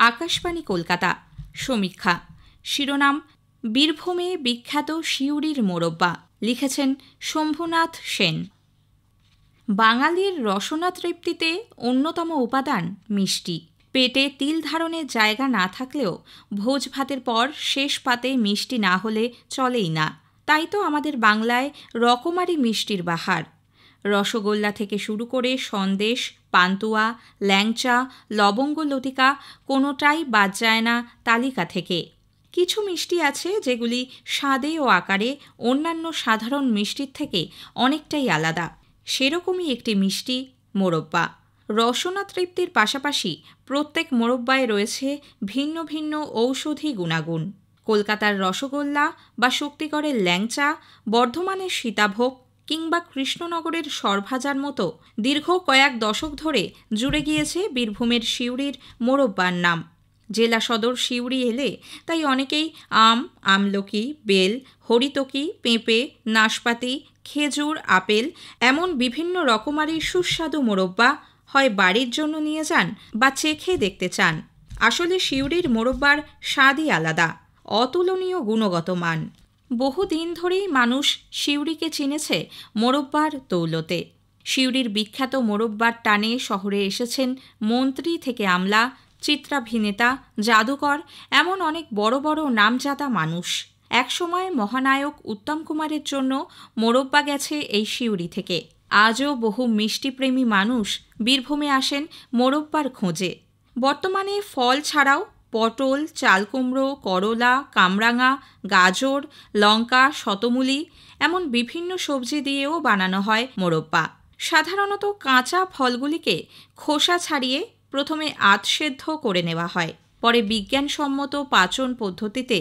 আকাশবাণী কলকাতা। সমীক্ষা শিরোনাম বীরভূমে বিখ্যাত সিউড়ির মোরব্বা। লিখেছেন শম্ভুনাথ সেন। বাঙালির রসনা তৃপ্তিতে অন্যতম উপাদান মিষ্টি। পেটে তিল ধারণের জায়গা না থাকলেও ভোজ ভাতের পর শেষ পাতে মিষ্টি না হলে চলেই না। তাই তো আমাদের বাংলায় রকমারি মিষ্টির বাহার। রসগোল্লা থেকে শুরু করে সন্দেশ, পান্তুয়া, ল্যাংচা, লবঙ্গ লতিকা কোনোটাই বাদ যায় না তালিকা থেকে। কিছু মিষ্টি আছে যেগুলি স্বাদে ও আকারে অন্যান্য সাধারণ মিষ্টির থেকে অনেকটাই আলাদা। সেরকমই একটি মিষ্টি মোরব্বা। রসনা তৃপ্তির পাশাপাশি প্রত্যেক মোরব্বায় রয়েছে ভিন্ন ভিন্ন ঔষধি গুণাগুণ। কলকাতার রসগোল্লা বা শক্তিগড়ের ল্যাংচা, বর্ধমানের সীতাভোগ কিংবা কৃষ্ণনগরের সরভাজার মতো দীর্ঘ কয়েক দশক ধরে জুড়ে গিয়েছে বীরভূমের সিউড়ির মোরব্বার নাম। জেলা সদর সিউড়ি এলে তাই অনেকেই আম, আমলকি, বেল, হরিতকি, পেঁপে, নাশপাতি, খেজুর, আপেল এমন বিভিন্ন রকমারি সুস্বাদু মোরব্বা হয় বাড়ির জন্য নিয়ে যান বা চেখে দেখতে চান। আসলে সিউড়ির মোরব্বার স্বাদই আলাদা, অতুলনীয় গুণগত মান। বহুদিন ধরেই মানুষ সিউড়িকে চিনেছে মোরব্বার দৌলতে। সিউড়ির বিখ্যাত মোরব্বার টানে শহরে এসেছেন মন্ত্রী থেকে আমলা, চিত্রাভিনেতা, জাদুকর এমন অনেক বড় বড় নামজাদা মানুষ। একসময় মহানায়ক উত্তম কুমারের জন্য মোরব্বা গেছে এই সিউড়ি থেকে। আজও বহু মিষ্টিপ্রেমী মানুষ বীরভূমে আসেন মোরব্বার খোঁজে। বর্তমানে ফল ছাড়াও পটল, চালকুমড়ো, করলা, কামরাঙা, গাজর, লঙ্কা, শতমূলি এমন বিভিন্ন সবজি দিয়েও বানানো হয় মোরব্বা। সাধারণত কাঁচা ফলগুলিকে খোসা ছাড়িয়ে প্রথমে আধসেদ্ধ করে নেওয়া হয়। পরে বিজ্ঞানসম্মত পাচন পদ্ধতিতে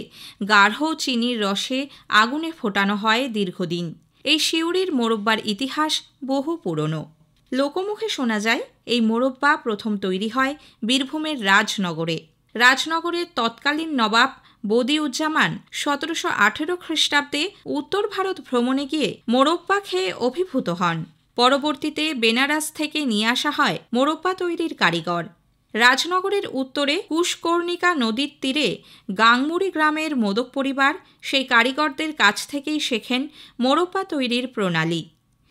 গাঢ় চিনির রসে আগুনে ফোটানো হয় দীর্ঘদিন। এই সিউড়ির মোরব্বার ইতিহাস বহু পুরনো। লোকমুখে শোনা যায় এই মোরব্বা প্রথম তৈরি হয় বীরভূমের রাজনগরে। রাজনগরের তৎকালীন নবাব বদিউজ্জামান 1718 খ্রিস্টাব্দে উত্তর ভারত ভ্রমণে গিয়ে মোরব্বা খেয়ে অভিভূত হন। পরবর্তীতে বেনারস থেকে নিয়ে আসা হয় মোরব্বা তৈরির কারিগর। রাজনগরের উত্তরে কুশকর্ণিকা নদীর তীরে গাংমুড়ি গ্রামের মোদক পরিবার সেই কারিগরদের কাছ থেকেই শেখেন মোরব্বা তৈরির প্রণালী।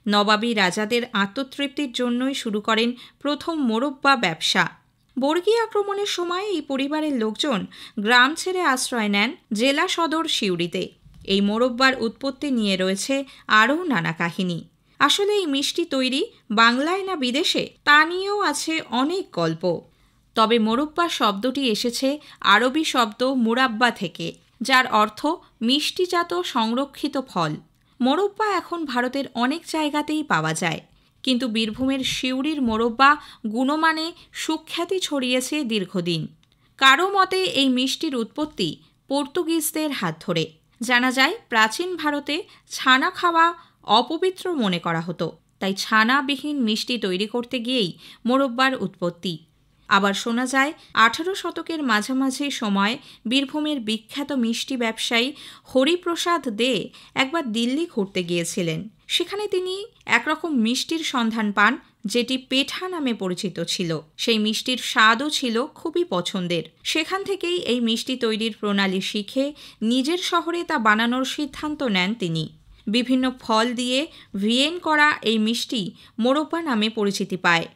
নবাবী রাজাদের আত্মতৃপ্তির জন্যই শুরু করেন প্রথম মোরব্বা ব্যবসা। বর্গী আক্রমণের সময় এই পরিবারের লোকজন গ্রাম ছেড়ে আশ্রয় নেন জেলা সদর সিউড়িতে। এই মোরব্বার উৎপত্তি নিয়ে রয়েছে আরও নানা কাহিনী। আসলে এই মিষ্টি তৈরি বাংলায় না বিদেশে তা নিয়েও আছে অনেক গল্প। তবে মোরব্বা শব্দটি এসেছে আরবি শব্দ মুরাব্বা থেকে, যার অর্থ মিষ্টিজাত সংরক্ষিত ফল। মোরব্বা এখন ভারতের অনেক জায়গাতেই পাওয়া যায়, কিন্তু বীরভূমের সিউড়ির মোরব্বা গুণমানে সুখ্যাতি ছড়িয়েছে দীর্ঘদিন। কারো মতে এই মিষ্টির উৎপত্তি পর্তুগিজদের হাত ধরে। জানা যায় প্রাচীন ভারতে ছানা খাওয়া অপবিত্র মনে করা হতো, তাই ছানাবিহীন মিষ্টি তৈরি করতে গিয়েই মোরব্বার উৎপত্তি। আবার শোনা যায় 18 শতকের মাঝামাঝি সময় বীরভূমের বিখ্যাত মিষ্টি ব্যবসায়ী হরিপ্রসাদ দে একবার দিল্লি ঘুরতে গিয়েছিলেন। সেখানে তিনি একরকম মিষ্টির সন্ধান পান যেটি পেঠা নামে পরিচিত ছিল। সেই মিষ্টির স্বাদও ছিল খুবই পছন্দের। সেখান থেকেই এই মিষ্টি তৈরির প্রণালী শিখে নিজের শহরে তা বানানোর সিদ্ধান্ত নেন তিনি। বিভিন্ন ফল দিয়ে ভিয়েন করা এই মিষ্টি মোরব্বা নামে পরিচিতি পায়।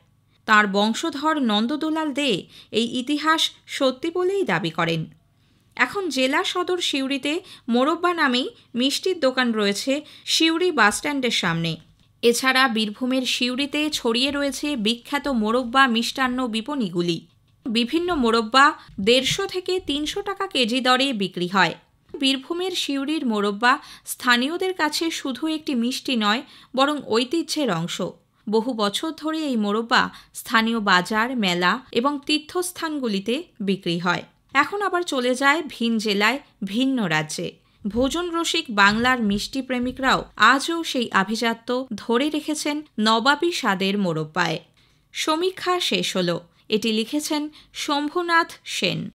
তাঁর বংশধর নন্দদোলাল দে এই ইতিহাস সত্যি বলেই দাবি করেন। এখন জেলা সদর সিউড়িতে মোরব্বা নামেই মিষ্টির দোকান রয়েছে সিউড়ি বাসস্ট্যান্ডের সামনে। এছাড়া বীরভূমের সিউড়িতে ছড়িয়ে রয়েছে বিখ্যাত মোরব্বা মিষ্টান্ন বিপণীগুলি। বিভিন্ন মোরব্বা 150 থেকে 300 টাকা কেজি দরে বিক্রি হয়। বীরভূমের সিউড়ির মোরব্বা স্থানীয়দের কাছে শুধু একটি মিষ্টি নয়, বরং ঐতিহ্যের অংশ। বহু বছর ধরে এই মোরব্বা স্থানীয় বাজার, মেলা এবং তীর্থস্থানগুলিতে বিক্রি হয়। এখন আবার চলে যায় ভিন জেলায়, ভিন্ন রাজ্যে। ভোজন রসিক বাংলার মিষ্টি প্রেমিকরাও আজও সেই আভিজাত্য ধরে রেখেছেন নবাবী স্বাদের মোরব্বায়। সমীক্ষা শেষ হল। এটি লিখেছেন শম্ভুনাথ সেন।